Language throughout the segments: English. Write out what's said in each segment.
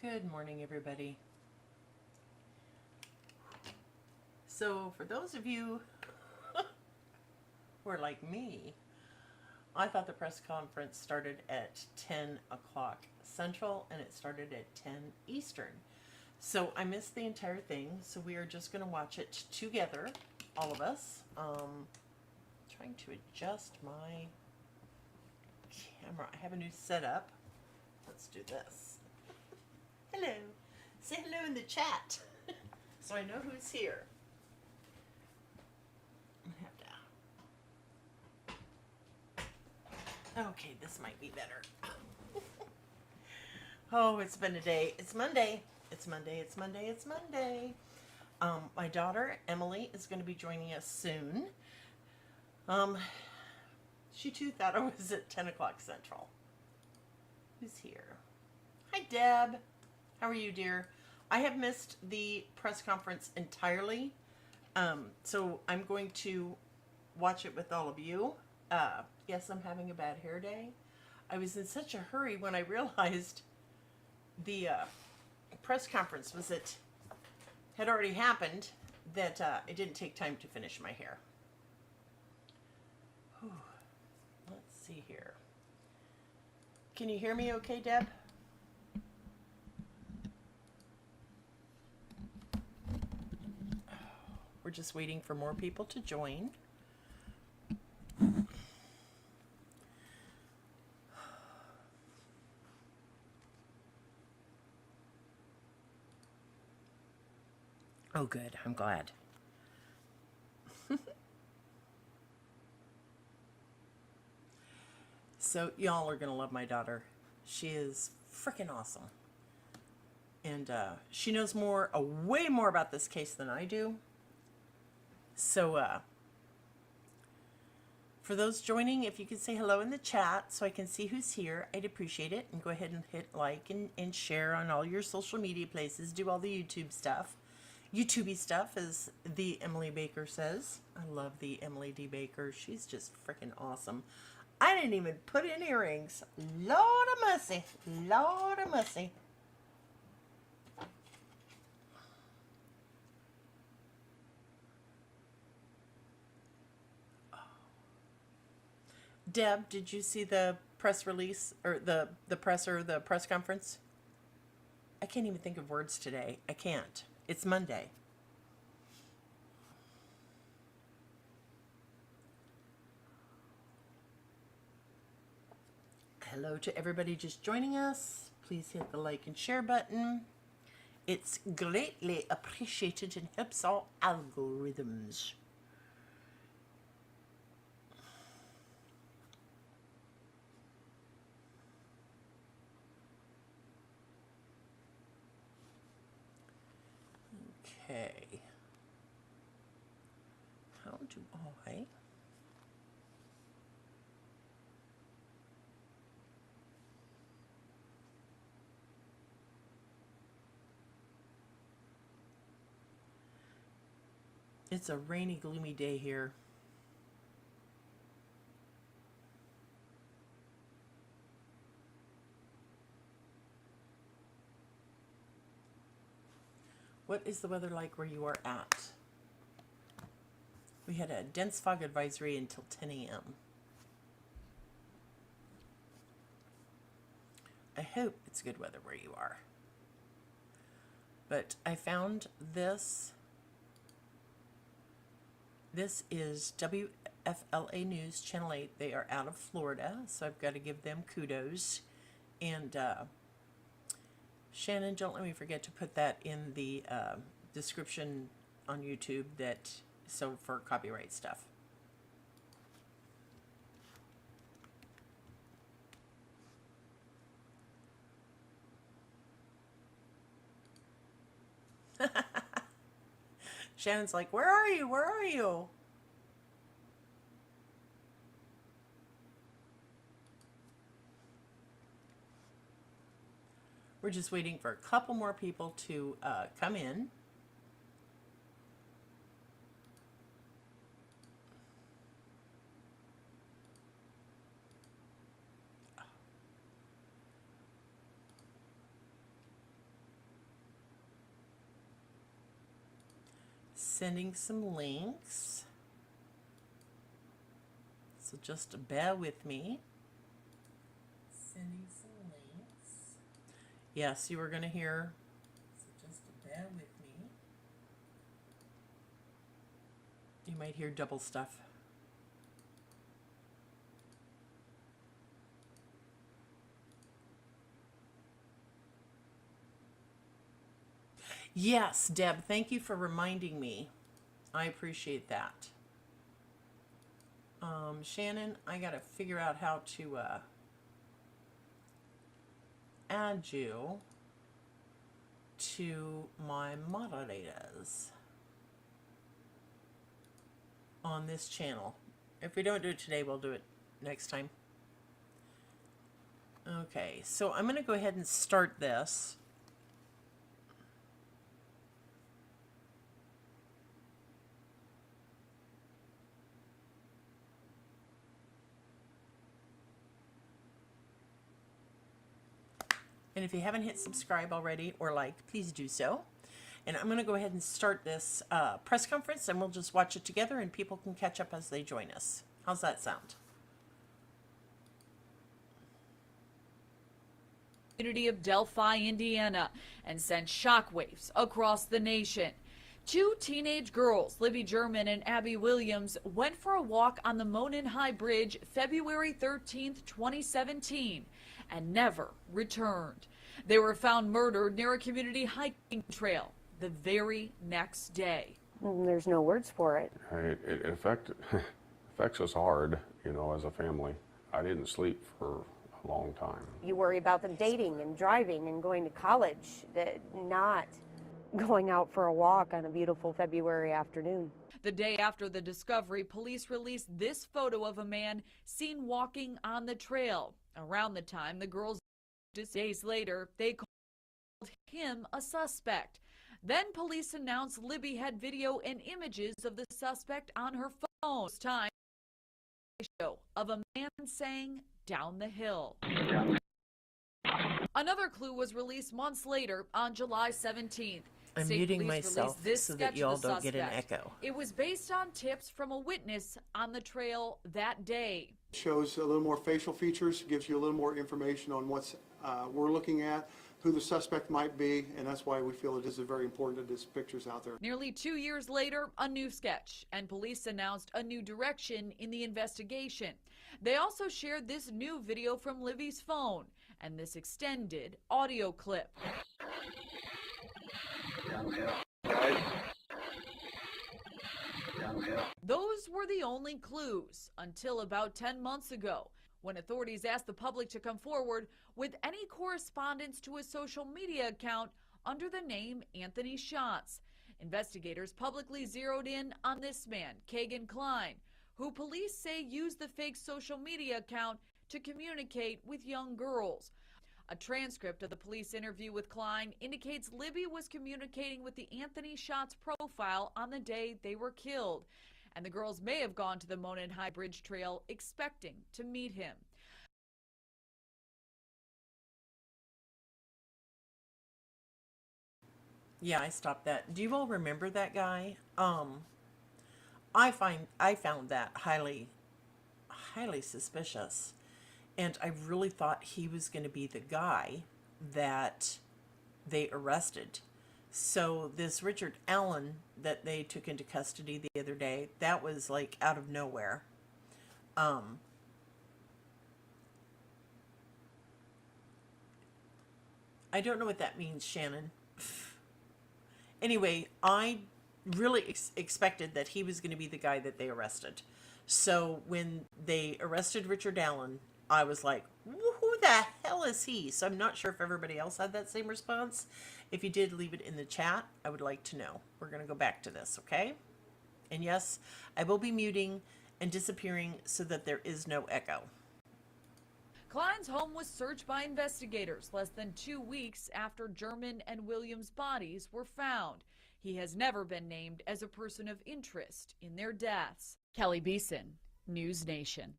Good morning, everybody. So, for those of you who are like me, I thought the press conference started at 10 o'clock Central and it started at 10 Eastern. So, I missed the entire thing, so we are just going to watch it together, all of us. Trying to adjust my camera. I have a new setup. Let's do this. Hello. Say hello in the chat so I know who's here. Okay, this might be better. Oh, it's been a day. It's Monday. It's Monday. It's Monday. It's Monday. My daughter Emily is going to be joining us soon. She too thought it was at 10 o'clock Central. Who's here? Hi, Deb. How are you, dear? I have missed the press conference entirely, so I'm going to watch it with all of you. Yes, I'm having a bad hair day. I was in such a hurry when I realized the press conference had already happened that it didn't take time to finish my hair. Whew. Let's see here. Can you hear me okay, Deb? We're just waiting for more people to join. Oh, good. I'm glad. So, y'all are going to love my daughter. She is freaking awesome. And she knows way more about this case than I do. So, for those joining, if you could say hello in the chat so I can see who's here, I'd appreciate it. And go ahead and hit like and share on all your social media places. Do all the YouTube stuff. YouTubey stuff, as the Emily Baker says. I love the Emily D. Baker. She's just freaking awesome. I didn't even put in earrings. Lord of mercy. Lord of mercy. Deb, did you see the press release or the press conference? I can't even think of words today. I can't. It's Monday. Hello to everybody just joining us. Please hit the like and share button. It's greatly appreciated and helps our algorithms. Okay. How do I... It's a rainy, gloomy day here. What is the weather like where you are at? We had a dense fog advisory until 10 a.m. I hope it's good weather where you are. But I found this. This is WFLAnews Channel 8. They are out of Florida, so I've got to give them kudos. And Shannon, don't let me forget to put that in the description on YouTube, so for copyright stuff. Shannon's like, where are you? Where are you? We're just waiting for a couple more people to come in. sending some links. So just bear with me. Sending some links. Yes, you were going to hear. So just bear with me. You might hear double stuff. Yes, Deb, thank you for reminding me. I appreciate that. Shannon, I got to figure out how to add you to my moderators on this channel. If we don't do it today, we'll do it next time. Okay, so I'm going to go ahead and start this. And if you haven't hit subscribe already or like, please do so. And I'm going to go ahead and start this press conference, and we'll just watch it together and people can catch up as they join us. How's that sound? Community of Delphi, Indiana, and sent shockwaves across the nation. Two teenage girls, Libby German and Abby Williams, went for a walk on the Monon High Bridge February 13th, 2017, and never returned. They were found murdered near a community hiking trail the very next day. There's no words for it. It affects us hard, you know, as a family. I didn't sleep for a long time. You worry about them dating and driving and going to college, not going out for a walk on a beautiful February afternoon. The day after the discovery, police released this photo of a man seen walking on the trail. Around the time the girls, days later, they called him a suspect. Then police announced Libby had video and images of the suspect on her phone. This time, of a man saying, "Down the hill." Another clue was released months later on July 17th. I'm State muting police myself released this so sketch that you all of the don't get an suspect. echo. It was based on tips from a witness on the trail that day. Shows a little more facial features, gives you a little more information on what's we're looking at, who the suspect might be, and that's why we feel it is very important that this picture's out there. Nearly 2 years later, a new sketch, and police announced a new direction in the investigation. They also shared this new video from Libby's phone and this extended audio clip. Those were the only clues until about 10 months ago, when authorities asked the public to come forward with any correspondence to a social media account under the name Anthony Schatz. Investigators publicly zeroed in on this man, Kagan Klein, who police say used the fake social media account to communicate with young girls. A transcript of the police interview with Klein indicates Libby was communicating with the Anthony Schatz profile on the day they were killed, and the girls may have gone to the Monon High Bridge Trail expecting to meet him. Yeah, I stopped that. Do you all remember that guy? I found that highly suspicious. And I really thought he was going to be the guy that they arrested. So this Richard Allen that they took into custody the other day, that was like out of nowhere. I don't know what that means, Shannon. Anyway, I really expected that he was going to be the guy that they arrested. So when they arrested Richard Allen, I was like, who the hell is he? So I'm not sure if everybody else had that same response. If you did, leave it in the chat. I would like to know. We're going to go back to this, okay? And yes, I will be muting and disappearing so that there is no echo. Klein's home was searched by investigators less than 2 weeks after German and Williams' bodies were found. He has never been named as a person of interest in their deaths. Kelly Beeson, News Nation.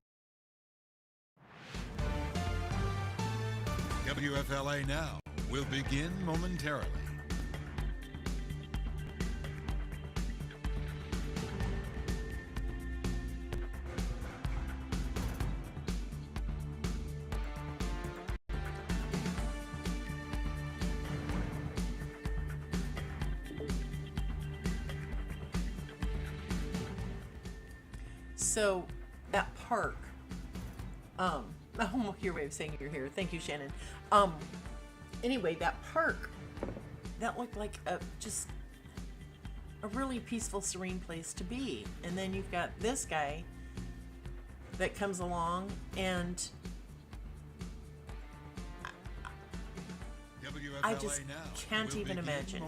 WFLA Now will begin momentarily. So that park, oh, your way of saying you're here. Thank you, Shannon. Anyway, that park, that looked like just a really peaceful, serene place to be. And then you've got this guy that comes along, and I just can't even imagine.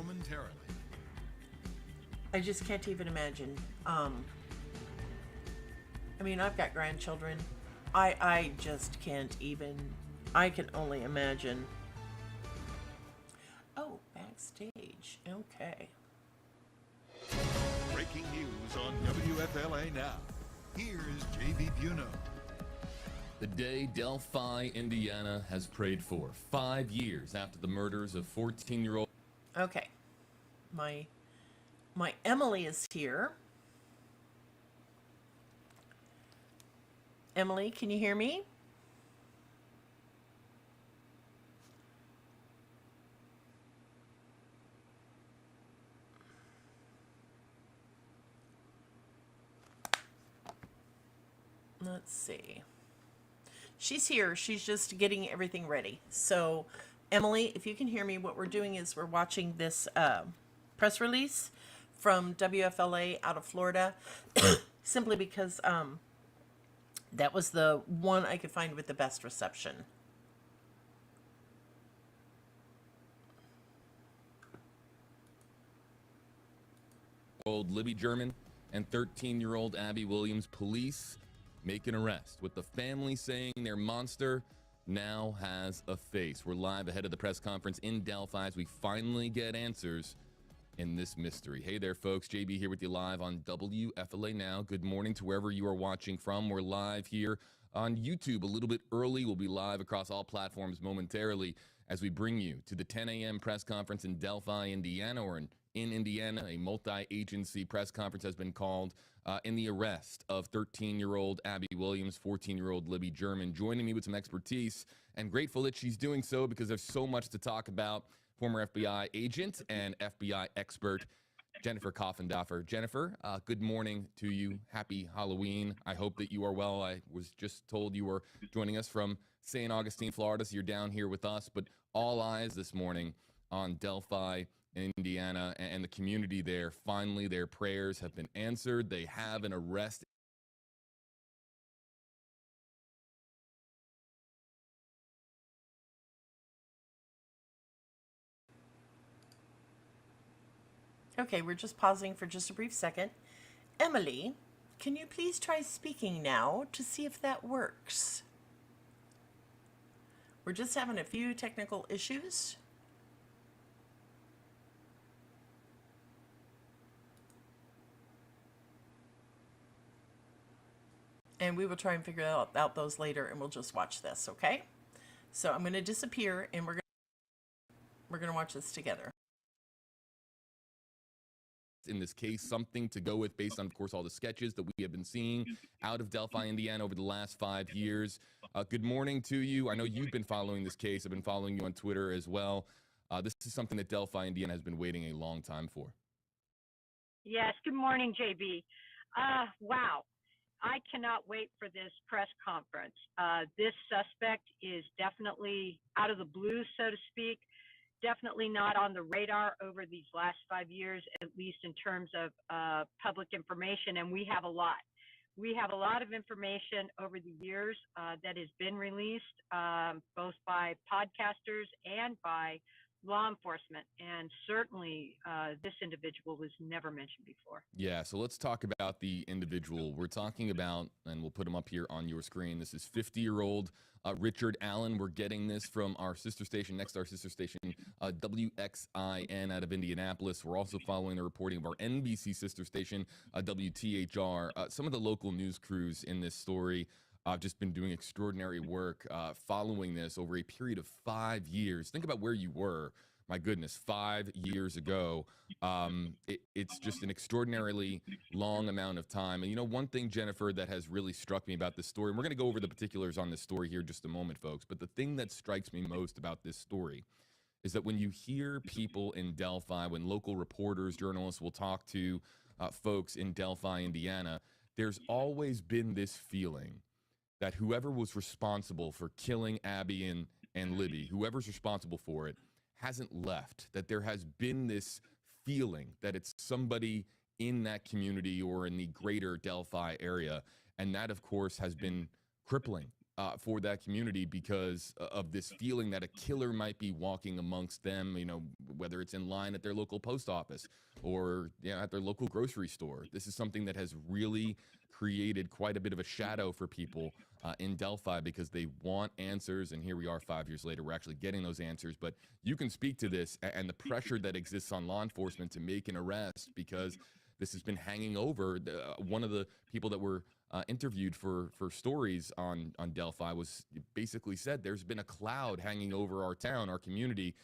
I just can't even imagine. I mean, I've got grandchildren. I just can't even. I can only imagine. Oh, backstage. Okay. Breaking news on WFLA Now. Here's JB Buno. The day Delphi, Indiana has prayed for 5 years after the murders of 14-year-old. Okay. My Emily is here. Emily, can you hear me? Let's see. She's here. She's just getting everything ready. So, Emily, if you can hear me, what we're doing is we're watching this press release from WFLA out of Florida, simply because that was the one I could find with the best reception. Old Libby German and 13-year-old Abby Williams. Police make an arrest, with the family saying their monster now has a face. We're live ahead of the press conference in Delphi as we finally get answers in this mystery. Hey there, folks. JB here with you live on WFLA Now. Good morning to wherever you are watching from. We're live here on YouTube a little bit early. We'll be live across all platforms momentarily as we bring you to the 10 a.m. press conference in Delphi, Indiana, or in Indiana. A multi-agency press conference has been called in the arrest of 13-year-old Abby Williams, 14-year-old Libby German. Joining me with some expertise, and grateful that she's doing so because there's so much to talk about. Former FBI agent and FBI expert Jennifer Coffendorfer. Jennifer, good morning to you. Happy Halloween. I hope that you are well. I was just told you were joining us from St. Augustine, Florida, so you're down here with us. But all eyes this morning on Delphi, Indiana, and the community there. Finally, their prayers have been answered. They have an arrest. Okay, we're just pausing for just a brief second. Emily, can you please try speaking now to see if that works? We're just having a few technical issues. And we will try and figure out those later, and we'll just watch this, okay? So I'm going to disappear, and we're going to watch this together. In this case, something to go with based on, of course, all the sketches that we have been seeing out of Delphi, Indiana over the last 5 years. Good morning to you. I know you've been following this case. I've been following you on Twitter as well. This is something that Delphi, Indiana has been waiting a long time for. Yes, good morning, JB. Wow. I cannot wait for this press conference. This suspect is definitely out of the blue, so to speak. Definitely not on the radar over these last 5 years, at least in terms of public information, and we have a lot. We have a lot of information over the years that has been released, both by podcasters and by law enforcement, and certainly this individual was never mentioned before. Yeah, so let's talk about the individual we're talking about, and we'll put him up here on your screen. This is 50-year-old Richard Allen. We're getting this from our sister station, next to our sister station, WXIN out of Indianapolis. We're also following the reporting of our NBC sister station, WTHR. Some of the local news crews in this story have just been doing extraordinary work following this over a period of 5 years. Think about where you were. My goodness, 5 years ago. It's just an extraordinarily long amount of time. And you know, one thing, Jennifer, that has really struck me about this story, and we're going to go over the particulars on this story here in just a moment, folks, but the thing that strikes me most about this story is that when you hear people in Delphi, when local reporters, journalists will talk to folks in Delphi, Indiana, there's always been this feeling that whoever was responsible for killing Abby and Libby, whoever's responsible for it, hasn't left, that there has been this feeling that it's somebody in that community or in the greater Delphi area. And that, of course, has been crippling for that community because of this feeling that a killer might be walking amongst them, you know, whether it's in line at their local post office or at their local grocery store. This is something that has really created quite a bit of a shadow for people in Delphi because they want answers. And here we are 5 years later, we're actually getting those answers. But you can speak to this and the pressure that exists on law enforcement to make an arrest because this has been hanging over. One of the people that were interviewed for stories on Delphi was basically said there's been a cloud hanging over our town, our community.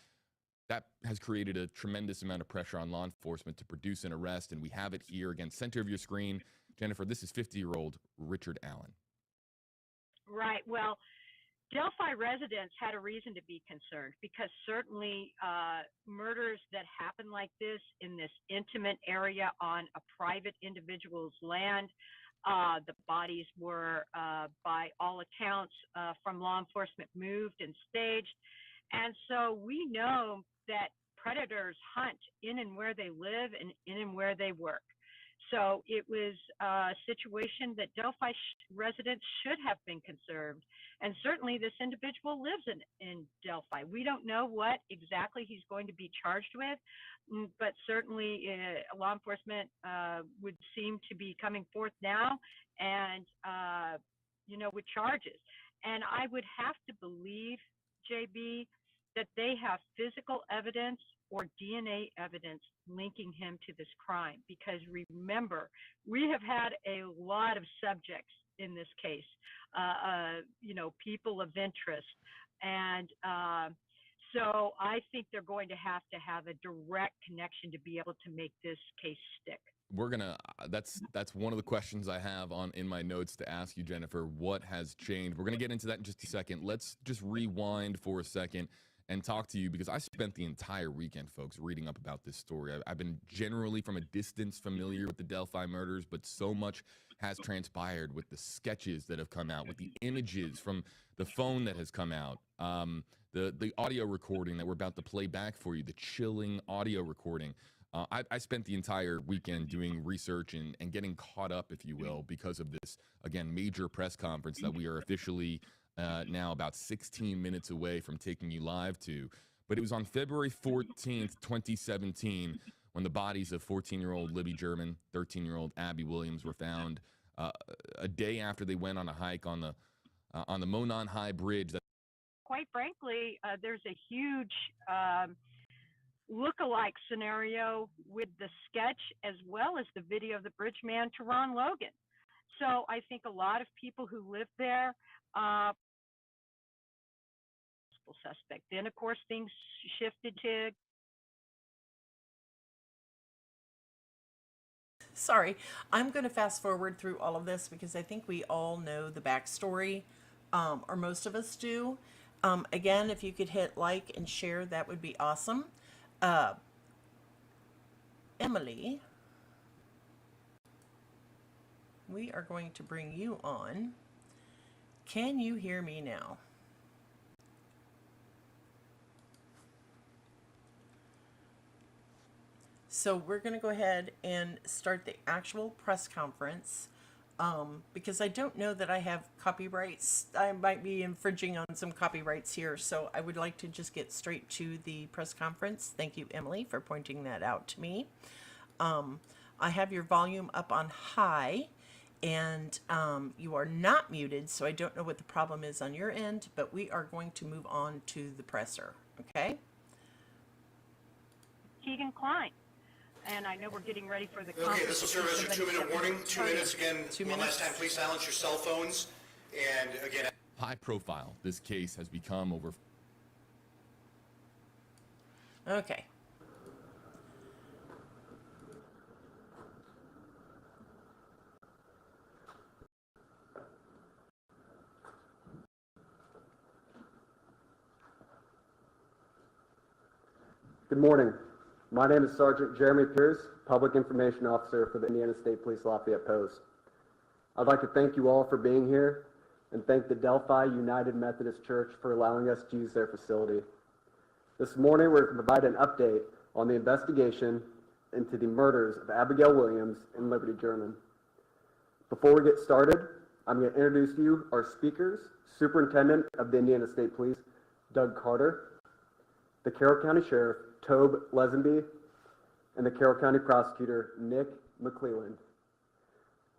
That has created a tremendous amount of pressure on law enforcement to produce an arrest, and we have it here. Again, center of your screen. Jennifer, this is 50-year-old Richard Allen. Right. Well, Delphi residents had a reason to be concerned because certainly murders that happen like this in this intimate area on a private individual's land, the bodies were, by all accounts, from law enforcement moved and staged. And so we know that predators hunt in and where they live and in and where they work. So it was a situation that Delphi residents should have been concerned. And certainly this individual lives in Delphi. We don't know what exactly he's going to be charged with, but certainly law enforcement would seem to be coming forth now and, with charges. And I would have to believe, JB, that they have physical evidence or DNA evidence linking him to this crime. Because remember, we have had a lot of subjects in this case, people of interest. And so I think they're going to have a direct connection to be able to make this case stick. We're gonna. That's one of the questions I have in my notes to ask you, Jennifer. What has changed? We're gonna get into that in just a second. Let's just rewind for a second and talk to you because I spent the entire weekend, folks, reading up about this story. I've been generally from a distance familiar with the Delphi murders, but so much has transpired with the sketches that have come out, with the images from the phone that has come out, the audio recording that we're about to play back for you, the chilling audio recording. I spent the entire weekend doing research and getting caught up, if you will, because of this, again, major press conference that we are officially now about 16 minutes away from taking you live to. But it was on February 14th, 2017, when the bodies of 14-year-old Libby German, 13-year-old Abby Williams were found a day after they went on a hike on the Monon High Bridge. Quite frankly, there's a huge look-alike scenario with the sketch as well as the video of the bridge man, Teron Logan. So I think a lot of people who live there suspect. Then, of course, things shifted to... Sorry, I'm going to fast forward through all of this because I think we all know the backstory, or most of us do. Again, if you could hit like and share, that would be awesome. Emily, we are going to bring you on. Can you hear me now? So we're going to go ahead and start the actual press conference because I don't know that I have copyrights. I might be infringing on some copyrights here, so I would like to just get straight to the press conference. Thank you, Emily, for pointing that out to me. I have your volume up on high, and you are not muted, so I don't know what the problem is on your end, but we are going to move on to the presser, okay? Keegan Klein. And I know we're getting ready for the Okay, conference. this will serve as your 2-minute warning. 2 minutes again. 2 One minutes. last time, please silence your cell phones. And again, High profile this case has become over. Okay. Good morning. My name is Sergeant Jeremy Pierce, Public Information Officer for the Indiana State Police Lafayette Post. I'd like to thank you all for being here and thank the Delphi United Methodist Church for allowing us to use their facility. This morning, we're going to provide an update on the investigation into the murders of Abigail Williams and Liberty German. Before we get started, I'm going to introduce to you our speakers, Superintendent of the Indiana State Police, Doug Carter, the Carroll County Sheriff, Tobe Lesenby, and the Carroll County Prosecutor, Nick McClelland.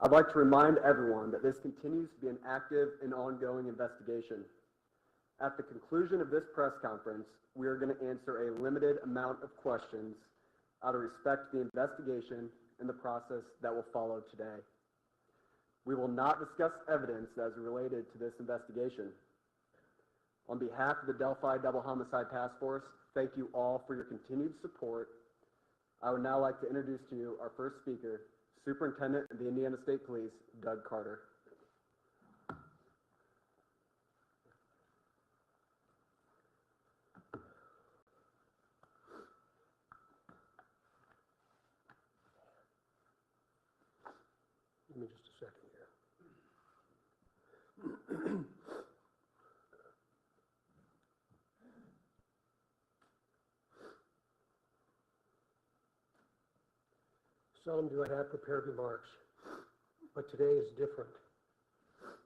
I'd like to remind everyone that this continues to be an active and ongoing investigation. At the conclusion of this press conference, we are going to answer a limited amount of questions out of respect to the investigation and the process that will follow today. We will not discuss evidence that is related to this investigation. On behalf of the Delphi Double Homicide Task Force, thank you all for your continued support. I would now like to introduce to you our first speaker, Superintendent of the Indiana State Police, Doug Carter. Give me just a second here. Seldom do I have prepared remarks, but today is different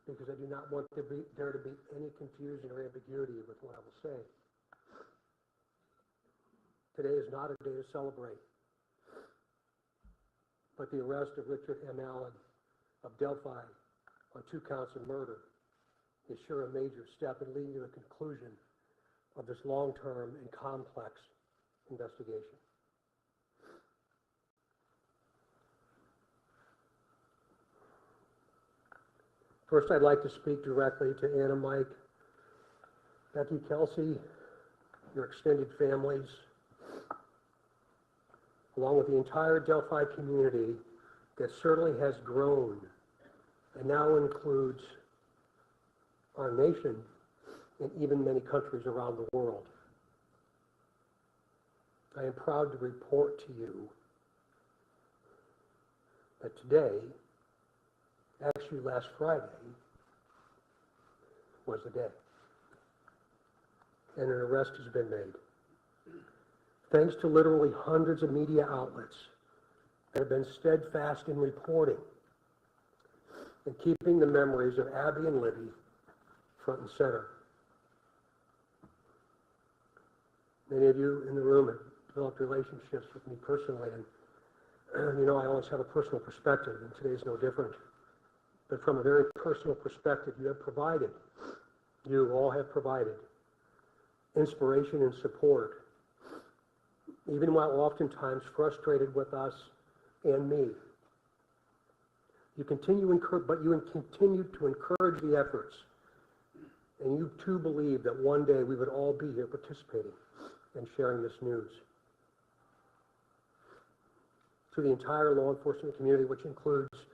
because I do not want there to be any confusion or ambiguity with what I will say. Today is not a day to celebrate, but the arrest of Richard M. Allen of Delphi on 2 counts of murder is sure a major step in leading to the conclusion of this long-term and complex investigation. First, I'd like to speak directly to Anna, Mike, Becky, Kelsey, your extended families, along with the entire Delphi community that certainly has grown and now includes our nation and even many countries around the world. I am proud to report to you that today, actually last Friday, was the day, and an arrest has been made. Thanks to literally hundreds of media outlets that have been steadfast in reporting and keeping the memories of Abby and Libby front and center. Many of you in the room have developed relationships with me personally, and you know I always have a personal perspective, and today's no different. But from a very personal perspective, you all have provided inspiration and support, even while oftentimes frustrated with us and me. You continue to encourage the efforts, and you too believe that one day we would all be here participating and sharing this news. To the entire law enforcement community, which includes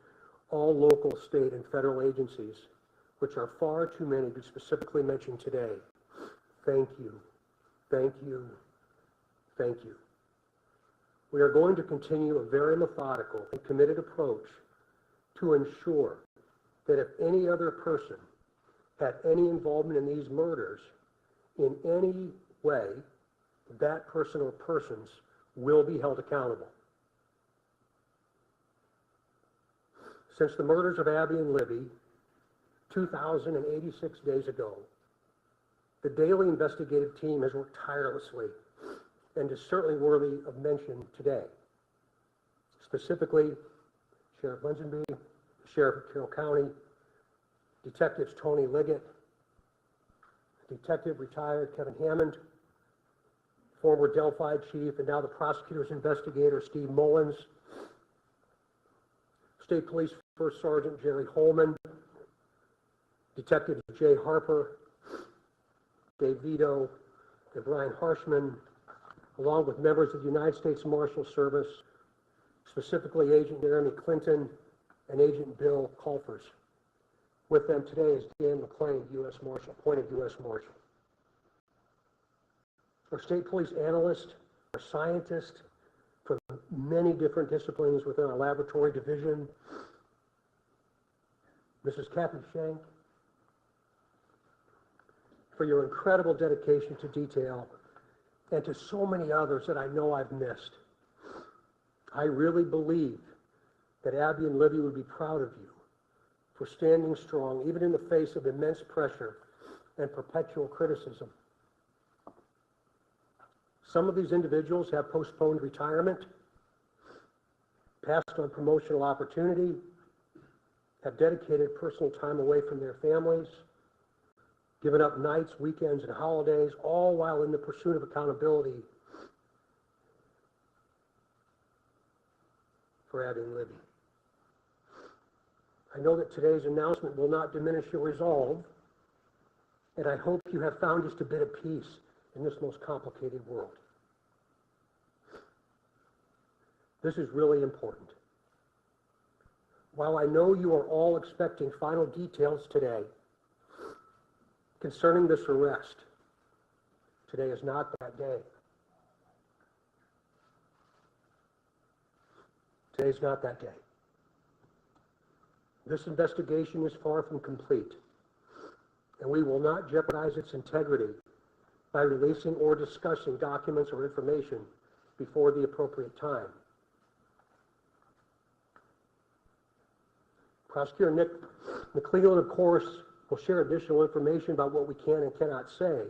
all local, state, and federal agencies, which are far too many to specifically mention today, thank you, thank you, thank you. We are going to continue a very methodical and committed approach to ensure that if any other person had any involvement in these murders in any way, that person or persons will be held accountable. Since the murders of Abby and Libby 2,086 days ago, the daily investigative team has worked tirelessly and is certainly worthy of mention today. Specifically, Sheriff Lesenby, Sheriff of Carroll County, Detectives Tony Liggett, Detective retired Kevin Hammond, former Delphi chief and now the prosecutor's investigator Steve Mullins, State Police First Sergeant Jerry Holman, Detective Jay Harper, Dave Vito, and Brian Harshman, along with members of the United States Marshal Service, specifically Agent Jeremy Clinton and Agent Bill Culfers. With them today is Dan McLean, U.S. Marshal, appointed U.S. Marshal. Our state police analysts, our scientists from many different disciplines within our laboratory division, Mrs. Kathy Shank, for your incredible dedication to detail, and to so many others that I know I've missed. I really believe that Abby and Libby would be proud of you for standing strong, even in the face of immense pressure and perpetual criticism. Some of these individuals have postponed retirement, passed on promotional opportunity, have dedicated personal time away from their families, given up nights, weekends, and holidays, all while in the pursuit of accountability for Abby and Libby. I know that today's announcement will not diminish your resolve, and I hope you have found just a bit of peace in this most complicated world. This is really important. While I know you are all expecting final details today concerning this arrest, today is not that day. Today's not that day. This investigation is far from complete, and we will not jeopardize its integrity by releasing or discussing documents or information before the appropriate time. Prosecutor Nick McClellan, of course, will share additional information about what we can and cannot say,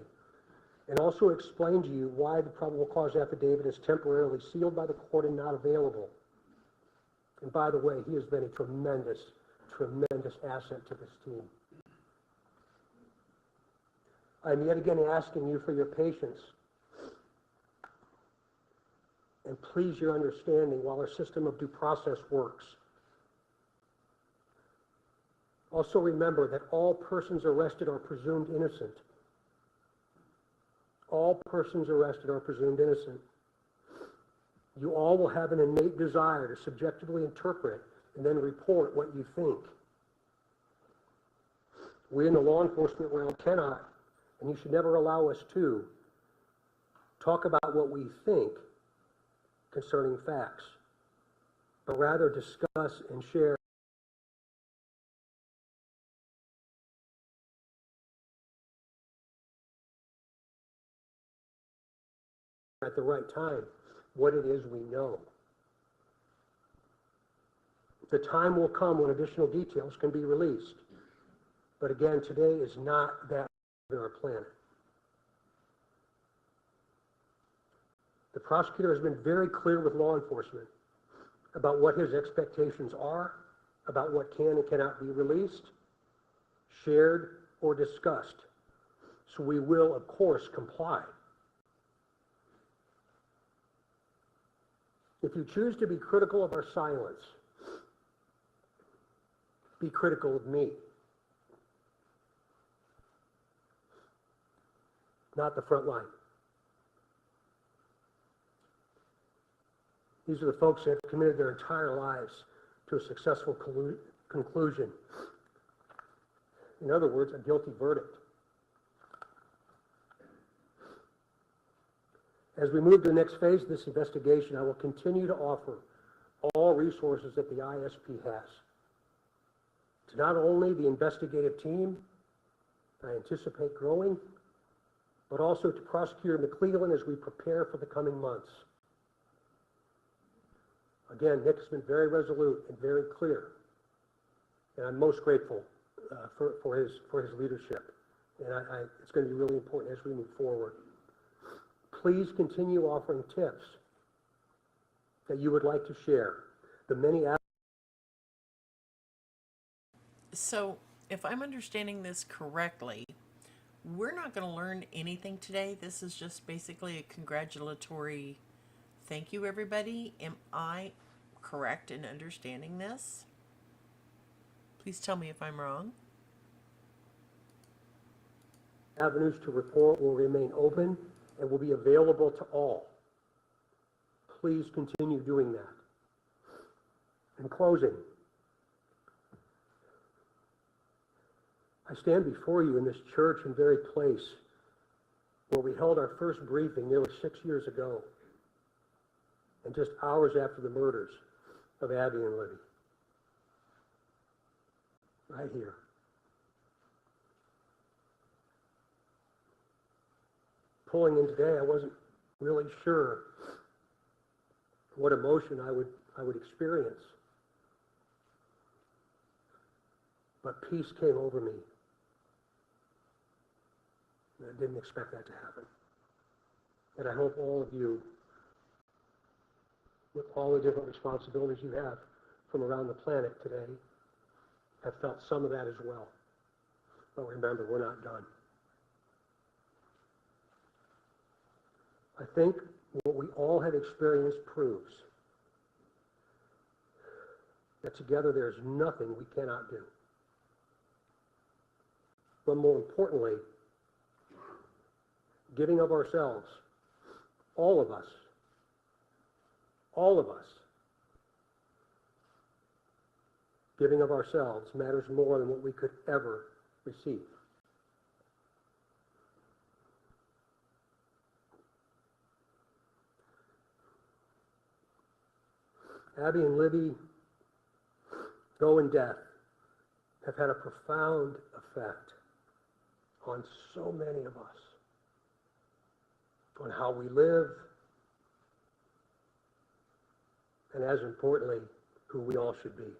and also explain to you why the probable cause affidavit is temporarily sealed by the court and not available. And by the way, he has been a tremendous asset to this team. I'm yet again asking you for your patience and please your understanding while our system of due process works. Also remember that all persons arrested are presumed innocent. All persons arrested are presumed innocent. You all will have an innate desire to subjectively interpret and then report what you think. We in the law enforcement realm cannot, and you should never allow us to, talk about what we think concerning facts, but rather discuss and share at the right time what it is we know. The time will come when additional details can be released. But again, today is not that in our plan. The prosecutor has been very clear with law enforcement about what his expectations are, about what can and cannot be released, shared, or discussed. So we will, of course, comply. If you choose to be critical of our silence, be critical of me, not the front line. These are the folks that have committed their entire lives to a successful conclusion. In other words, a guilty verdict. As we move to the next phase of this investigation, I will continue to offer all resources that the ISP has to not only the investigative team I anticipate growing, but also to Prosecutor McClellan as we prepare for the coming months. Again, Nick has been very resolute and very clear, and I'm most grateful for his leadership. And it's going to be really important as we move forward. Please continue offering tips that you would like to share. The many. So, if I'm understanding this correctly, we're not going to learn anything today. This is just basically a congratulatory thank you, everybody. Am I correct in understanding this? Please tell me if I'm wrong. Avenues to report will remain open and will be available to all. Please continue doing that. In closing, I stand before you in this church and very place where we held our first briefing nearly 6 years ago, and just hours after the murders of Abby and Libby. right here. Pulling in today, I wasn't really sure what emotion I would experience. But peace came over me. And I didn't expect that to happen. And I hope all of you, with all the different responsibilities you have from around the planet today, have felt some of that as well. But remember, we're not done. I think what we all have experienced proves that together there's nothing we cannot do. But more importantly, giving of ourselves, all of us, giving of ourselves matters more than what we could ever receive. Abby and Libby, though in death, have had a profound effect on so many of us, on how we live, and as importantly, who we all should be.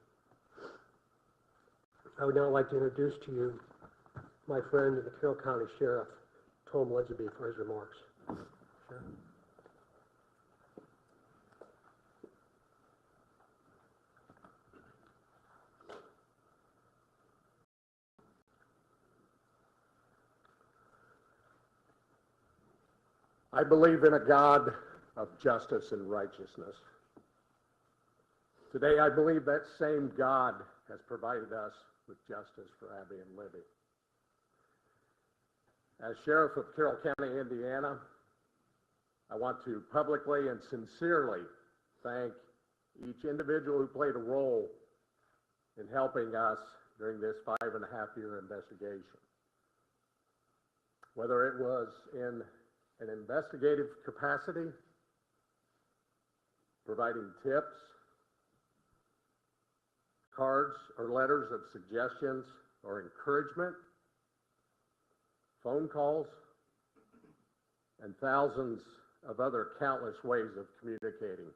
I would now like to introduce to you my friend, the Carroll County Sheriff, Tom Lidsby, for his remarks. Sheriff. I believe in a God of justice and righteousness. Today, I believe that same God has provided us with justice for Abby and Libby. As Sheriff of Carroll County, Indiana, I want to publicly and sincerely thank each individual who played a role in helping us during this 5.5-year investigation. Whether it was in an investigative capacity, providing tips, cards or letters of suggestions or encouragement, phone calls, and thousands of other countless ways of communicating.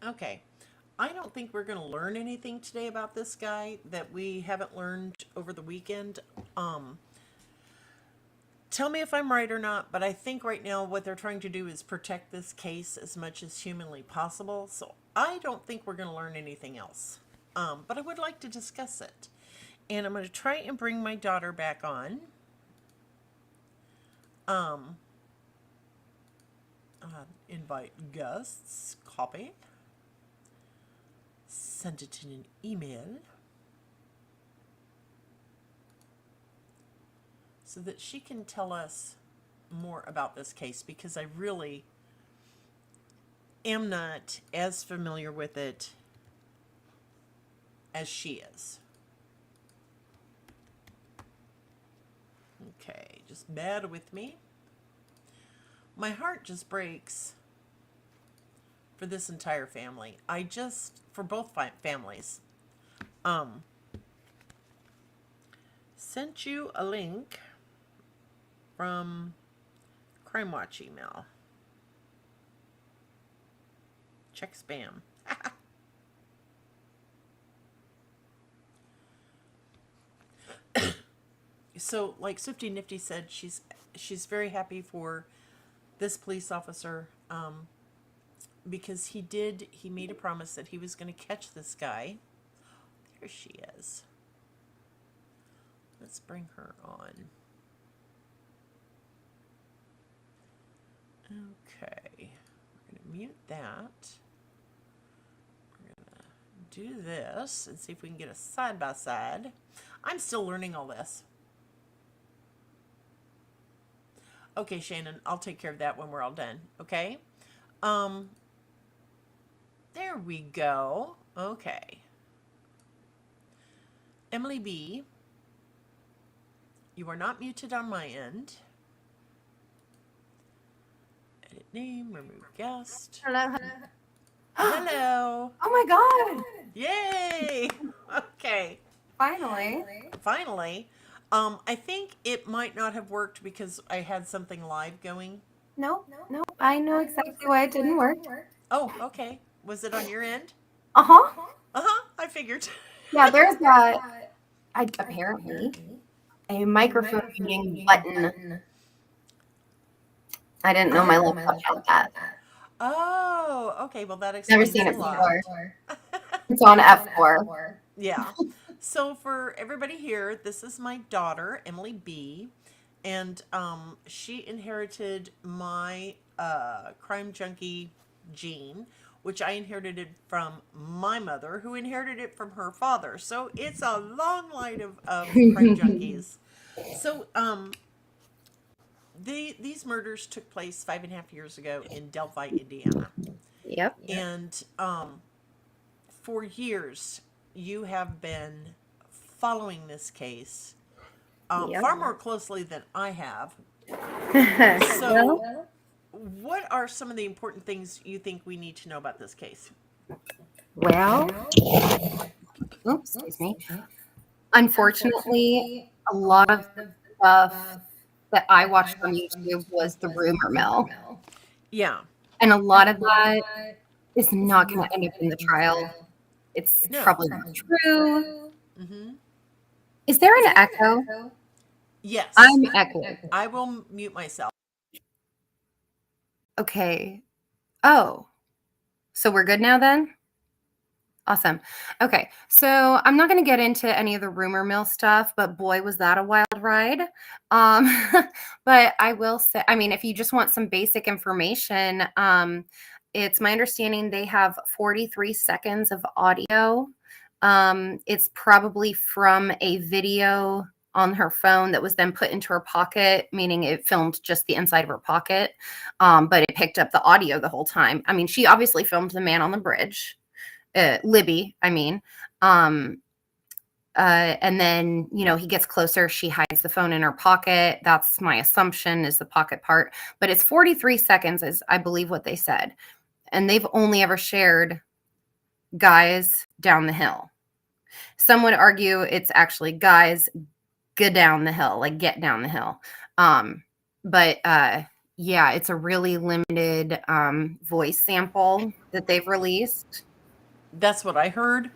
Okay. I don't think we're going to learn anything today about this guy that we haven't learned over the weekend. Tell me if I'm right or not, but I think right now what they're trying to do is protect this case as much as humanly possible. So I don't think we're going to learn anything else. But I would like to discuss it. And I'm going to try and bring my daughter back on. Invite guests. Copy. Send it in an email so that she can tell us more about this case, because I really am not as familiar with it as she is. Okay, just bear with me. My heart just breaks for this entire family. For both families. Sent you a link from Crime Watch email. Check spam. So, like Swifty Nifty said, she's very happy for this police officer, because he made a promise that he was going to catch this guy. There she is. Let's bring her on. Okay, we're going to mute that. We're going to do this and see if we can get a side-by-side. I'm still learning all this. Okay, Shannon, I'll take care of that when we're all done, okay? There we go. Okay. Emily B., you are not muted on my end. Edit name, remove guest. Hello. Hello. Oh my God. Yay. Okay. Finally. Finally. I think it might not have worked because I had something live going. Nope. I know exactly why it didn't work. Oh, okay. Was it on your end? Uh-huh. I figured. Yeah, there's apparently a microphone muting button. I didn't know my laptop had that. Oh, okay. Well, that Never explains seen a it lot. before. It's on F4. Yeah. So for everybody here, this is my daughter, Emily B. And she inherited my crime junkie gene, which I inherited from my mother, who inherited it from her father. So it's a long line of crime junkies. So these murders took place 5.5 years ago in Delphi, Indiana. Yep. And for years, you have been following this case far more closely than I have. So, what are some of the important things you think we need to know about this case? Well, oops, excuse me. Unfortunately, a lot of the stuff that I watched on YouTube was the rumor mill. Yeah. And a lot of that is not going to end up in the trial. It's probably not true. Mm-hmm. Is there an echo? Yes. I'm echoing. I will mute myself. Okay. Oh, so we're good now then? Awesome. Okay, so I'm not going to get into any of the rumor mill stuff, but boy, was that a wild ride. But I will say, I mean, if you just want some basic information, it's my understanding they have 43 seconds of audio. It's probably from a video on her phone that was then put into her pocket, meaning it filmed just the inside of her pocket, but it picked up the audio the whole time. I mean, she obviously filmed the man on the bridge. Libby, I mean. And then, he gets closer. She hides the phone in her pocket. That's my assumption is the pocket part. But it's 43 seconds is, I believe, what they said. And they've only ever shared guys down the hill. Some would argue it's actually guys go down the hill, like get down the hill. But yeah, it's a really limited voice sample that they've released. That's what I heard.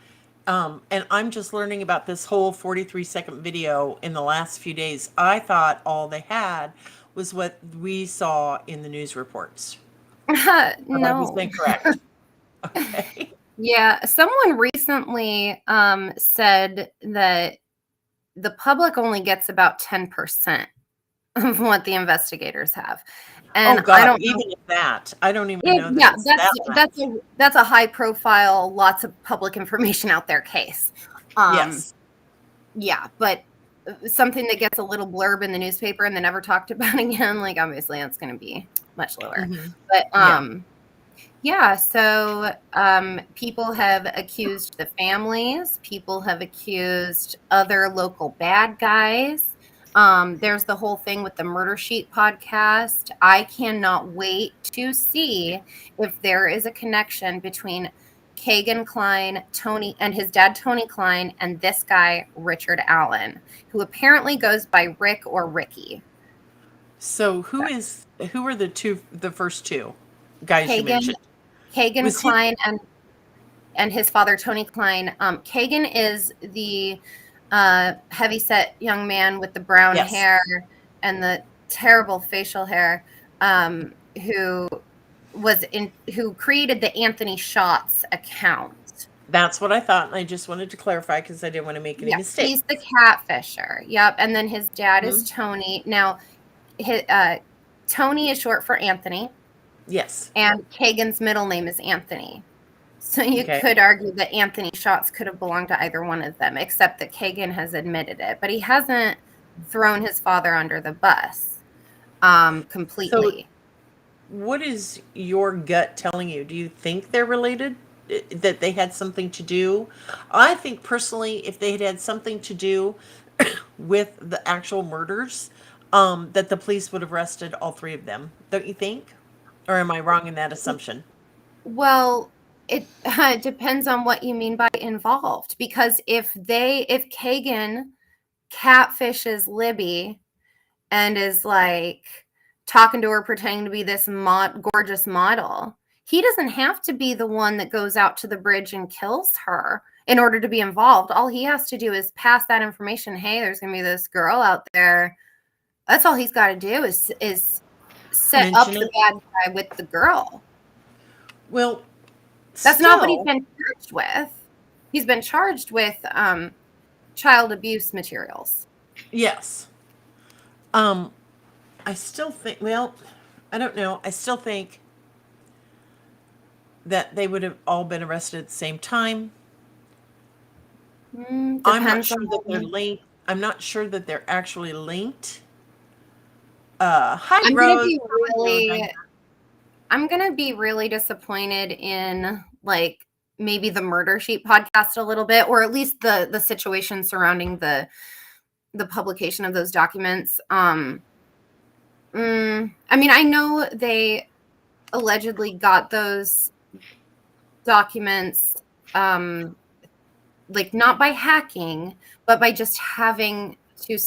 And I'm just learning about this whole 43-second video in the last few days. I thought all they had was what we saw in the news reports. No. I was incorrect. Okay. Yeah, someone recently said that the public only gets about 10% of what the investigators have. And oh God, I don't even know. That. I don't even know Yeah, that that's a high profile, lots of public information out there case. Yes. Yeah, but something that gets a little blurb in the newspaper and then never talked about again, like obviously that's going to be much lower. Mm-hmm. But yeah, so people have accused the families, people have accused other local bad guys. There's the whole thing with the Murder Sheet podcast. I cannot wait to see if there is a connection between Kagan Klein, Tony, and his dad, Tony Klein, and this guy, Richard Allen, who apparently goes by Rick or Ricky. So who are the first two guys you mentioned? Kagan Klein and his father, Tony Klein. Kagan is the heavyset young man with the brown hair and the terrible facial hair, who created the Anthony Shots account. That's what I thought, and I just wanted to clarify because I didn't want to make any mistakes. He's the catfisher. Yep, and then his dad is Tony. Now, Tony is short for Anthony. Yes. And Kagan's middle name is Anthony. So you could argue that Anthony Shots could have belonged to either one of them, except that Kagan has admitted it. But he hasn't thrown his father under the bus completely. So what is your gut telling you? Do you think they're related? That they had something to do? I think personally, if they had something to do with the actual murders, that the police would have arrested all three of them. Don't you think? Or am I wrong in that assumption? Well, it depends on what you mean by involved. Because if Kagan catfishes Libby and is like talking to her, pretending to be this gorgeous model, he doesn't have to be the one that goes out to the bridge and kills her in order to be involved. All he has to do is pass that information. Hey, there's going to be this girl out there. That's all he's got to do is set up the bad guy with the girl. Well, that's not what he's been charged with. He's been charged with child abuse materials. Yes. I still think, well, I don't know. I still think that they would have all been arrested at the same time. I'm not sure that they're linked. I'm not sure that they're actually linked. Hi, Rose. I'm gonna be really disappointed in like maybe the Murder Sheet podcast a little bit, or at least the situation surrounding the publication of those documents. I mean, I know they allegedly got those documents like not by hacking, but by just having to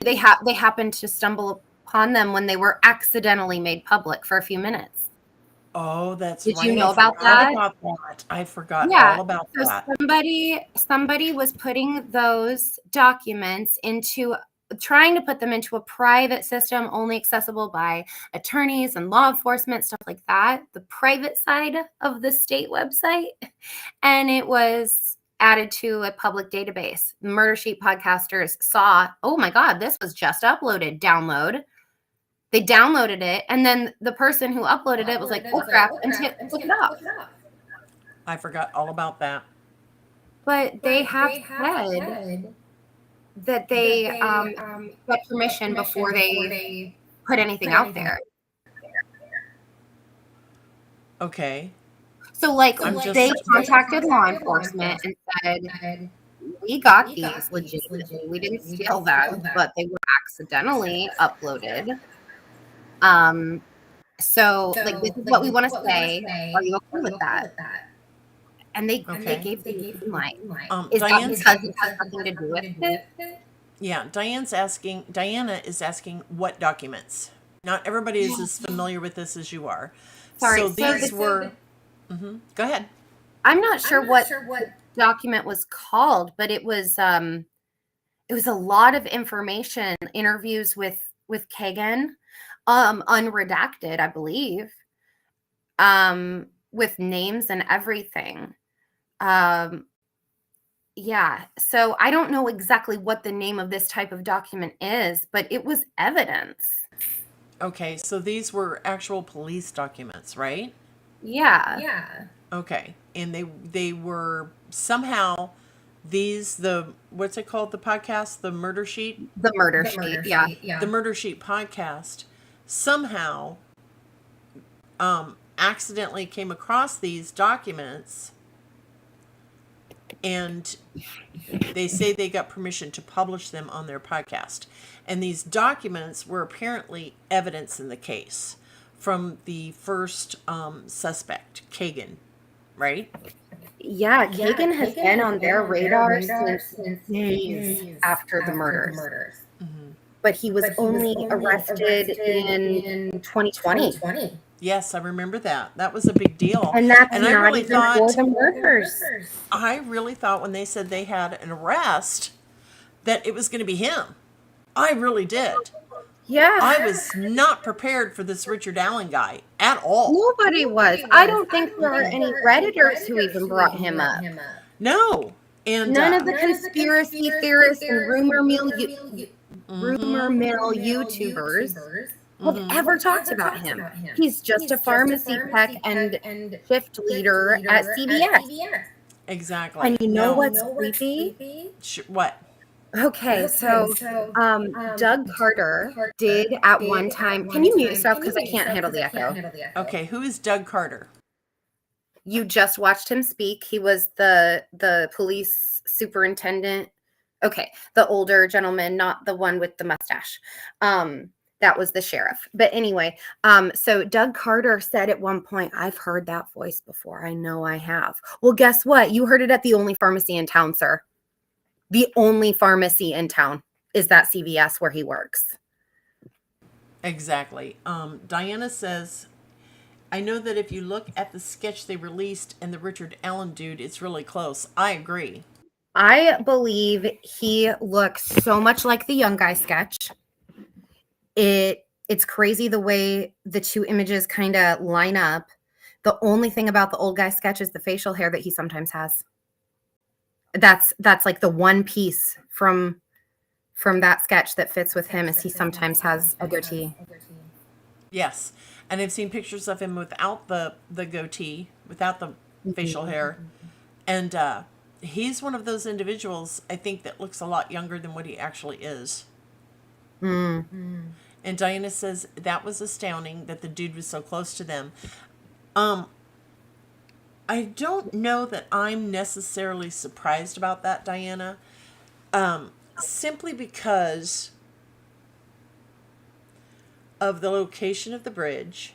they happened to stumble upon them when they were accidentally made public for a few minutes. Oh, that's right. Did you know about that? I forgot all about so that. Somebody was putting those documents into trying to put them into a private system only accessible by attorneys and law enforcement, stuff like that, the private side of the state website, and it was added to a public database. The Murder Sheet podcasters saw, oh my God, this was just uploaded, download. They downloaded it, and then the person who uploaded it was like, oh crap, and look it up. I forgot all about that. But they have said that they got permission before they put anything out there. Okay. So like they contacted law enforcement and said, we got these legitimately. We didn't steal them, but they were accidentally uploaded. So like this is what we want to say. Are you okay with that? And they gave the green light. Is that because it has nothing to do with it? Yeah, Diana is asking what documents. Not everybody is as familiar with this as you are. Sorry, so these were. Go ahead. I'm not sure what document was called, but it was a lot of information, interviews with Kagan, unredacted, I believe, with names and everything. Yeah, so I don't know exactly what the name of this type of document is, but it was evidence. Okay, so these were actual police documents, right? Yeah. Okay, and they were somehow what's it called, the podcast, the Murder Sheet? The Murder Sheet, yeah. The Murder Sheet podcast somehow accidentally came across these documents, and they say they got permission to publish them on their podcast. And these documents were apparently evidence in the case from the first suspect, Kagan, right? Yeah, Kagan has been on their radar since days after the murders. But he was only arrested in 2020. Yes, I remember that. That was a big deal. And that's I not really even thought for the murders. I really thought when they said they had an arrest that it was going to be him. I really did. Yeah. I was not prepared for this Richard Allen guy at all. Nobody was. I don't think there are any Redditors who even brought him up. No. And none of the conspiracy theorists and rumor mill YouTubers have ever talked about him. He's just a pharmacy tech and shift leader at CBS. Exactly. And you know what's creepy? What? Okay, so Doug Carter did at one time. Can you mute yourself because I can't handle the echo? Okay, who is Doug Carter? You just watched him speak. He was the police superintendent. Okay, the older gentleman, not the one with the mustache. That was the sheriff. But anyway, so Doug Carter said at one point, I've heard that voice before. I know I have. Well, guess what? You heard it at the only pharmacy in town, sir. The only pharmacy in town is that CVS where he works. Exactly. Diana says, I know that if you look at the sketch they released and the Richard Allen dude, it's really close. I agree. I believe he looks so much like the young guy sketch. It's crazy the way the two images kind of line up. The only thing about the old guy sketch is the facial hair that he sometimes has. That's like the one piece from that sketch that fits with him is he sometimes has a goatee. Yes. And I've seen pictures of him without the goatee, without the facial hair. And he's one of those individuals, I think, that looks a lot younger than what he actually is. And Diana says that was astounding that the dude was so close to them. I don't know that I'm necessarily surprised about that, Diana. Simply because of the location of the bridge.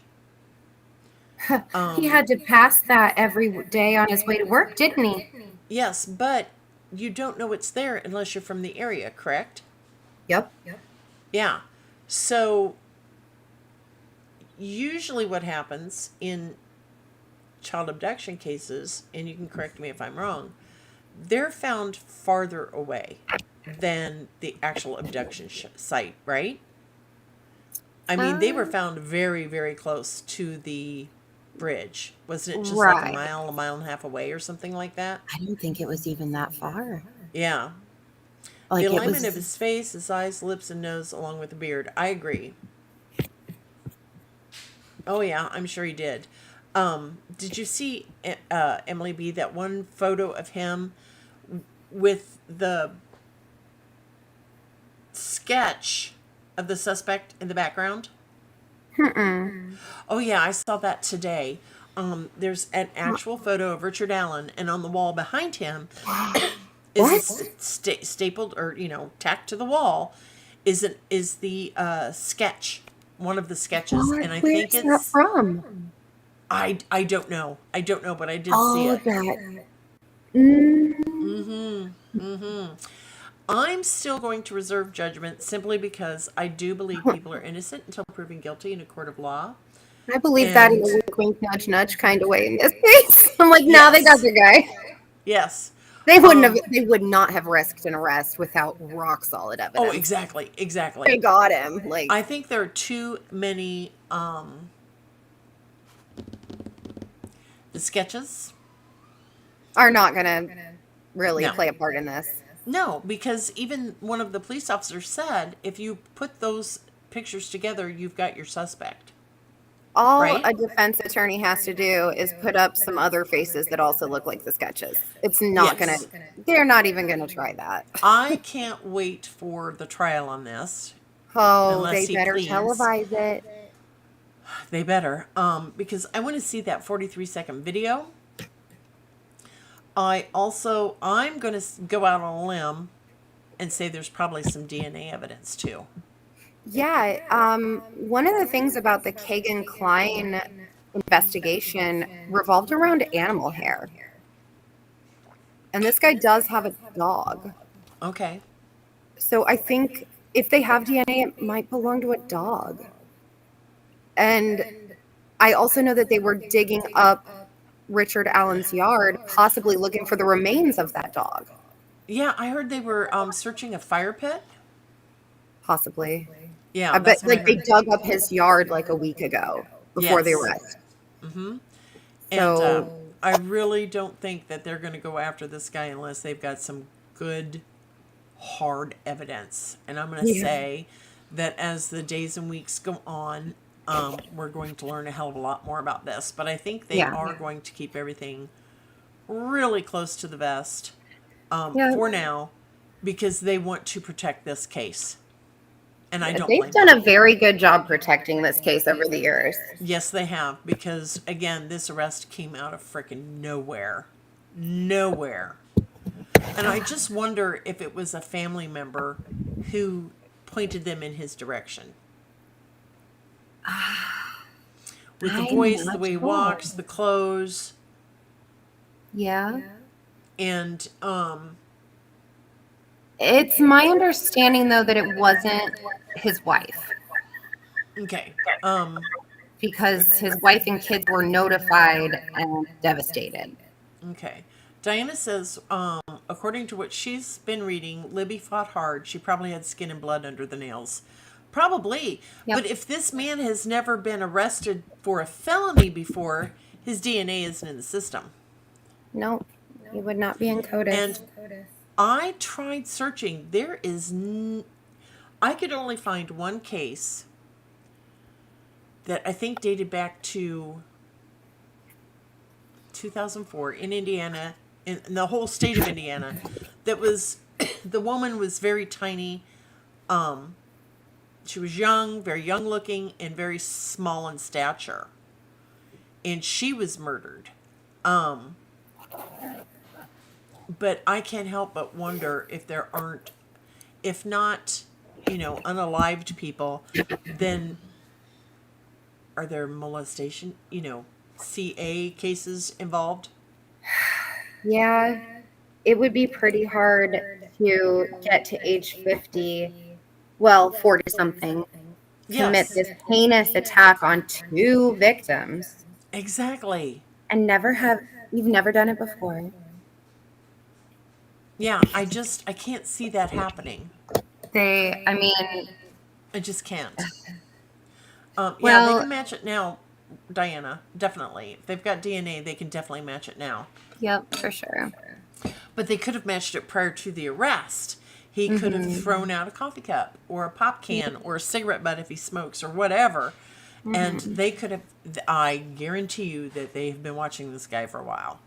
He had to pass that every day on his way to work, didn't he? Yes, but you don't know it's there unless you're from the area, correct? Yep. Yeah. So usually what happens in child abduction cases, and you can correct me if I'm wrong, they're found farther away than the actual abduction site, right? I mean, they were found very, very close to the bridge. Wasn't it just like a mile and a half away or something like that? I didn't think it was even that far. Yeah. Like the alignment of his face, his eyes, lips, and nose, along with the beard. I agree. Oh, yeah, I'm sure he did. Did you see, Emily B., that one photo of him with the sketch of the suspect in the background? Oh, yeah, I saw that today. There's an actual photo of Richard Allen, and on the wall behind him is stapled or, tacked to the wall is the sketch, one of the sketches. And I think it's... that from? I don't know. But I did see it. I'm still going to reserve judgment simply because I do believe people are innocent until proven guilty in a court of law. I believe that in a wink, wink, nudge, nudge kind of way in this case. I'm like, nah, they got their guy. Yes. They would not have risked an arrest without rock solid evidence. Oh, exactly. They got him. Like, I think there are too many the sketches are not gonna really play a part in this. No, because even one of the police officers said if you put those pictures together, you've got your suspect. All right? a defense attorney has to do is put up some other faces that also look like the sketches. It's not they're not even gonna try that. I can't wait for the trial on this. Oh, they better televise it. They better. Because I want to see that 43-second video. I'm going to go out on a limb and say there's probably some DNA evidence too. Yeah, one of the things about the Kagan Klein investigation revolved around animal hair. And this guy does have a dog. Okay. So I think if they have DNA, it might belong to a dog. And I also know that they were digging up Richard Allen's yard, possibly looking for the remains of that dog. Yeah, I heard they were searching a fire pit. Possibly. Yeah, I bet they dug up his yard like a week ago before the arrest. Mm-hmm. So, and I really don't think that they're going to go after this guy unless they've got some good, hard evidence. And I'm going to say that as the days and weeks go on, we're going to learn a hell of a lot more about this. But I think they are going to keep everything really close to the vest for now because they want to protect this case. And I don't blame them. They've done a very good job protecting this case over the years. Yes, they have. Because, again, this arrest came out of frickin' nowhere. Nowhere. And I just wonder if it was a family member who pointed them in his direction. With the I'm voice, the not way he sure. walks, the clothes, Yeah. and It's my understanding, though, that it wasn't his wife okay. because his wife and kids were notified and devastated. Okay. Diana says, according to what she's been reading, Libby fought hard. She probably had skin and blood under the nails. Probably. Yep. But if this man has never been arrested for a felony before, his DNA isn't in the system. Nope. He would not be in CODIS. And I tried searching. There is I could only find one case that I think dated back to 2004 in Indiana, in the whole state of Indiana, that was, the woman was very tiny. She was young, very young looking, and very small in stature. And she was murdered. But I can't help but wonder if there aren't, if not, unalived people, then are there molestation, CA cases involved? Yeah, it would be pretty hard to get to age 50, well, 40 something, commit Yes. this heinous attack on 2 victims Exactly. and you've never done it before. Yeah, I can't see that happening. I just can't. Yeah, they Well- can match it now, Diana. Definitely. If they've got DNA, they can definitely match it now. Yep, for sure. But they could have matched it prior to the arrest. He could have thrown out a coffee cup or a pop can or a cigarette butt if he smokes or whatever. And they could have, I guarantee you that they've been watching this guy for a while.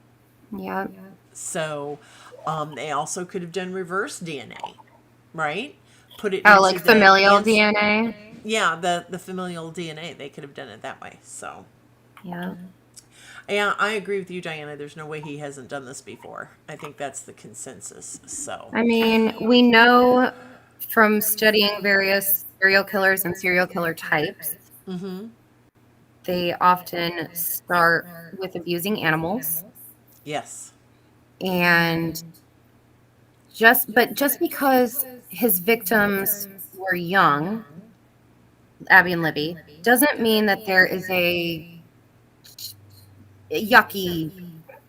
Yeah. So they also could have done reverse DNA, right? Put it Oh, into like the familial DNA? Yeah, the familial DNA. They could have done it that way. So Yeah. yeah, I agree with you, Diana. There's no way he hasn't done this before. I think that's the consensus. So I mean, we know from studying various serial killers and serial killer types, they often start with abusing animals. yes. And just because his victims were young, Abby and Libby, doesn't mean that there is a yucky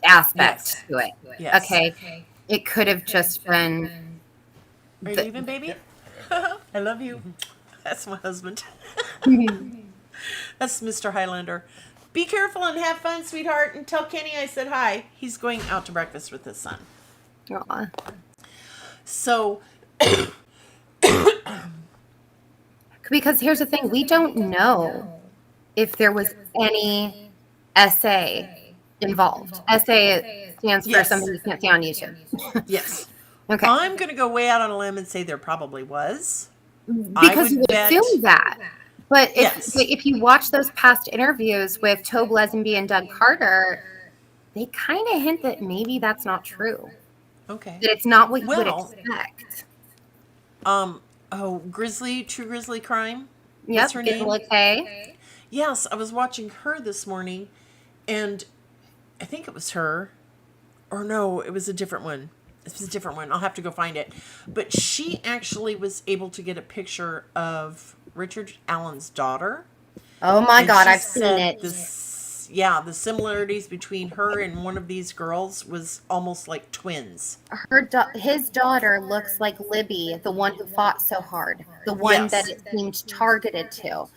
aspect to it. Yes. Okay. It could have just been. Are you leaving, baby? I love you. That's my husband. That's Mr. Highlander. Be careful and have fun, sweetheart. And tell Kenny I said hi. He's going out to breakfast with his son. Aw. So, Because here's the thing, we don't know if there was any SA involved. SA stands for Yes. something you can't see on YouTube. yes. Okay. I'm going to go way out on a limb and say there probably was. Because you would assume that. But if you watch those past interviews with Tobe Lesenby and Doug Carter, they kind of hint that maybe that's not true. Okay. That it's not what you would expect. True Grizzly Crime? Yep, What's her name? Gisela K. Yes, I was watching her this morning, and I think it was her. Or no, it was a different one. It was a different one. I'll have to go find it. But she actually was able to get a picture of Richard Allen's daughter. Oh my And God, she I've seen said it. the similarities between her and one of these girls was almost like twins. His daughter looks like Libby, the one who fought so hard, the one Yes. that it seemed targeted to.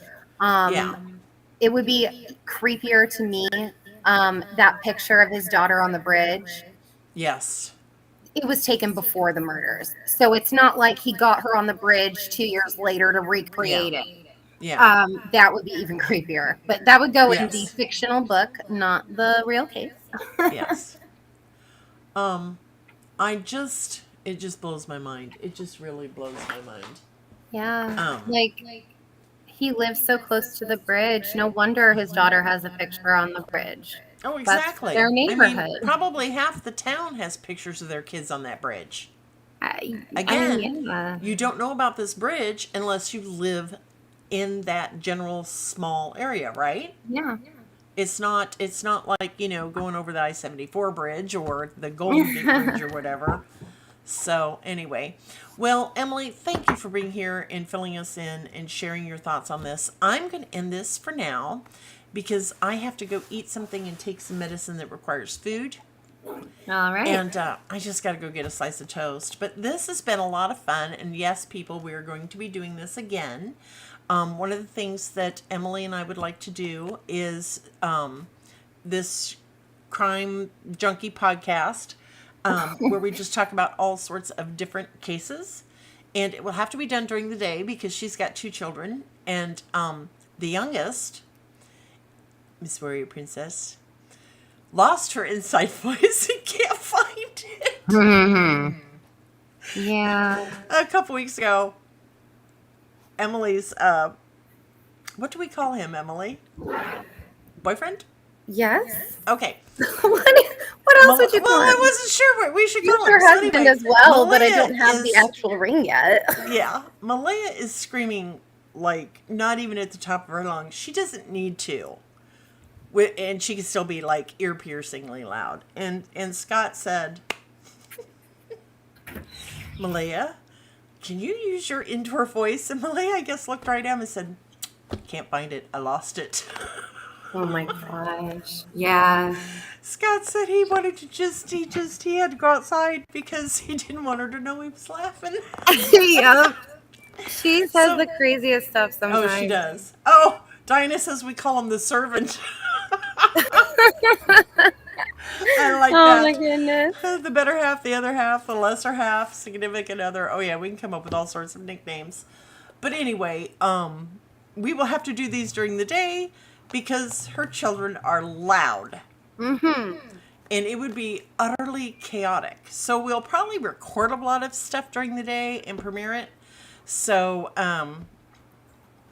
Yeah. It would be creepier to me, that picture of his daughter on the bridge. Yes. It was taken before the murders. So it's not like he got her on the bridge 2 years later to recreate it. Yeah. That would be even creepier. But that would go in the Yes. fictional book, not the real case. Yes. It just blows my mind. It just really blows my mind. Yeah. He lives so close to the bridge. No wonder his daughter has a picture on the bridge. Oh, That's exactly. their I neighborhood. mean, probably half the town has pictures of their kids on that bridge. I Again, mean, yeah. you don't know about this bridge unless you live in that general small area, right? Yeah. It's not like, going over the I-74 bridge or the Golden Gate Bridge or whatever. So anyway, well, Emily, thank you for being here and filling us in and sharing your thoughts on this. I'm going to end this for now because I have to go eat something and take some medicine that requires food. All right. And I just got to go get a slice of toast. But this has been a lot of fun. And yes, people, we are going to be doing this again. One of the things that Emily and I would like to do is this crime junkie podcast where we just talk about all sorts of different cases. And it will have to be done during the day because she's got 2 children. And the youngest, Miss Warrior Princess, lost her inside voice and can't find it. Mm-hmm. Yeah. A couple weeks ago, Emily's, what do we call him, Emily? Boyfriend? Yes. Okay. What else would you call Well, him? I wasn't sure what we should call him. Future So husband anyway, as well, but I Malia don't have the actual ring yet. Yeah. Malaya is screaming like not even at the top of her lungs. She doesn't need to. And she can still be like ear-piercingly loud. And Scott said, Malaya, can you use your indoor voice? And Malaya, I guess, looked right at him and said, can't find it. I lost it. Oh my gosh. Yeah. Scott said he wanted to he had to go outside because he didn't want her to know he was laughing. Yep. She says the craziest stuff sometimes. Oh, she does. Oh, Diana says we call him the servant. I like that. Oh my goodness. The better half, the other half, the lesser half, significant other. Oh yeah, we can come up with all sorts of nicknames. But anyway, we will have to do these during the day because her children are loud. Mm-hmm. And it would be utterly chaotic. So we'll probably record a lot of stuff during the day and premiere it. So,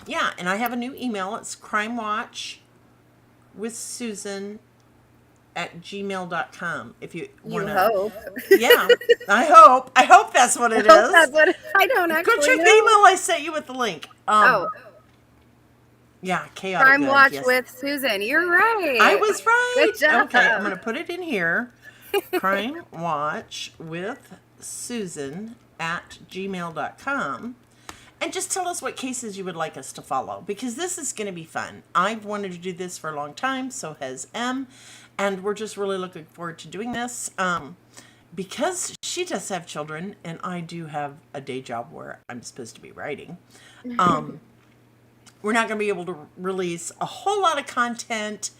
yeah, and I have a new email. It's crimewatchwithsusan@gmail.com. If you want to. hope. Yeah, I hope. I hope that's what it is. That's what I don't actually Go check know. the email I sent you with the link. Yeah, chaotic. Crime good, Watch yes. with Susan. You're right. I was right. Good job. Okay, I'm going to put it in here. Crime Watch with Susan@gmail.com. And just tell us what cases you would like us to follow, because this is going to be fun. I've wanted to do this for a long time, so has Em, and we're just really looking forward to doing this. Because she does have children, and I do have a day job where I'm supposed to be writing. We're not going to be able to release a whole lot of content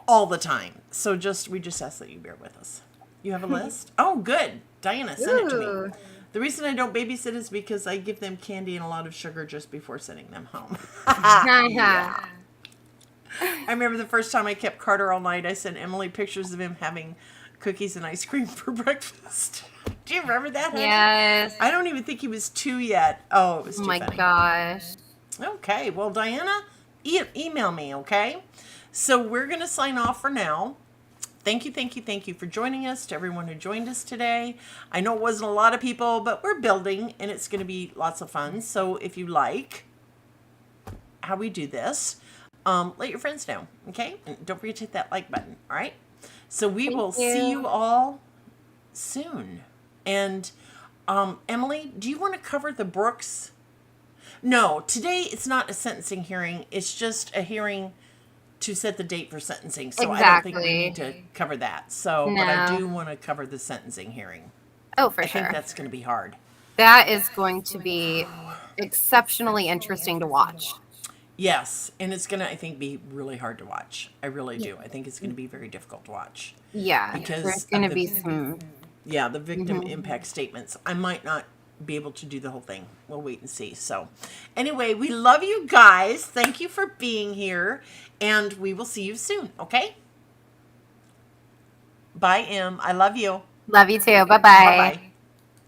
all the time. So we just ask that you bear with us. You have a list? Oh, good. Diana, send it to me. The reason I don't babysit is because I give them candy and a lot of sugar just before sending them home. Yeah. I remember the first time I kept Carter all night, I sent Emily pictures of him having cookies and ice cream for breakfast. Do you remember that? Honey? Yes. I don't even think he was 2 yet. Oh, it was too funny. Oh my gosh. Okay, well, Diana, email me, okay? So we're going to sign off for now. Thank you for joining us, to everyone who joined us today. I know it wasn't a lot of people, but we're building, and it's going to be lots of fun. So if you like how we do this, let your friends know, okay? And don't forget to hit that like button, all right? So we will see you all soon. And Emily, do you want to cover the Brooks? No, today it's not a sentencing hearing. It's just a hearing to set the date for sentencing. So I don't think we need to cover that. So, but I do want to cover the sentencing hearing. Oh, for I sure. think that's going to be hard. That is going to be exceptionally interesting to watch. Yes, and it's going to, I think, be really hard to watch. I really do. I think it's going to be very difficult to watch. Yeah, because there's going to be some... Yeah, the victim impact statements. I might not be able to do the whole thing. We'll wait and see. So anyway, we love you guys. Thank you for being here, and we will see you soon, okay? Bye, Em. I love you. Love you too. Bye-bye. Bye-bye.